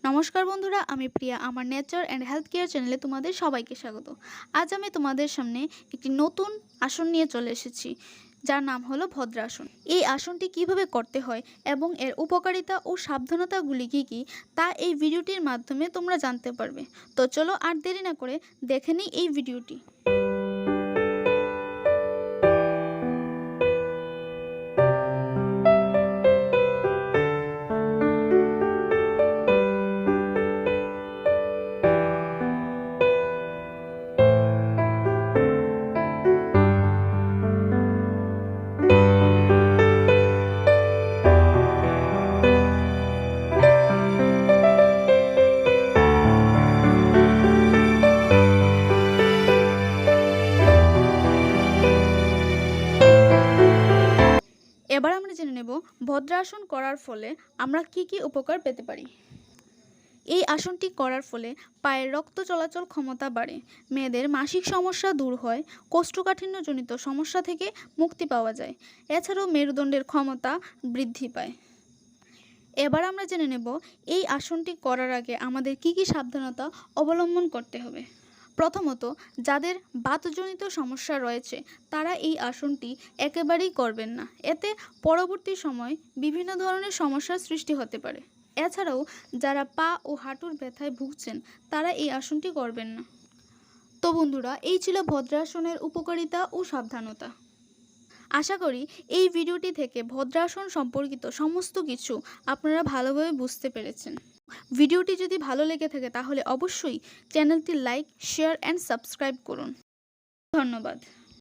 নমস্কার বন্ধুরা, আমি প্রিয়া। আমার নেচার অ্যান্ড হেলথ কেয়ার চ্যানেলে তোমাদের সবাইকে স্বাগত। আজ আমি তোমাদের সামনে একটি নতুন আসন নিয়ে চলে এসেছি, যার নাম হলো ভদ্রাসন। এই আসনটি কিভাবে করতে হয় এবং এর উপকারিতা ও সাবধানতাগুলি কী কী তা এই ভিডিওটির মাধ্যমে তোমরা জানতে পারবে। তো চলো আর দেরি না করে দেখে নিই এই ভিডিওটি। এবার আমরা জেনে নেব ভদ্রাসন করার ফলে আমরা কি কি উপকার পেতে পারি। এই আসনটি করার ফলে পায়ের রক্ত চলাচল ক্ষমতা বাড়ে, মেয়েদের মাসিক সমস্যা দূর হয়, কোষ্ঠকাঠিন্যজনিত সমস্যা থেকে মুক্তি পাওয়া যায়। এছাড়াও মেরুদণ্ডের ক্ষমতা বৃদ্ধি পায়। এবার আমরা জেনে নেব এই আসনটি করার আগে আমাদের কি কি সাবধানতা অবলম্বন করতে হবে। প্রথমত, যাদের বাতজনিত সমস্যা রয়েছে তারা এই আসনটি একেবারেই করবেন না। এতে পরবর্তী সময় বিভিন্ন ধরনের সমস্যার সৃষ্টি হতে পারে। এছাড়াও যারা পা ও হাঁটুর ব্যথায় ভুগছেন তারা এই আসনটি করবেন না। তো বন্ধুরা, এই ছিল ভদ্রাসনের উপকারিতা ও সাবধানতা। আশা করি এই ভিডিওটি থেকে ভদ্রাসন সম্পর্কিত সমস্ত কিছু আপনারা ভালোভাবে বুঝতে পেরেছেন। ভিডিওটি যদি ভালো লেগে থাকে তাহলে অবশ্যই চ্যানেলটি লাইক, শেয়ার অ্যান্ড সাবস্ক্রাইব করুন। ধন্যবাদ।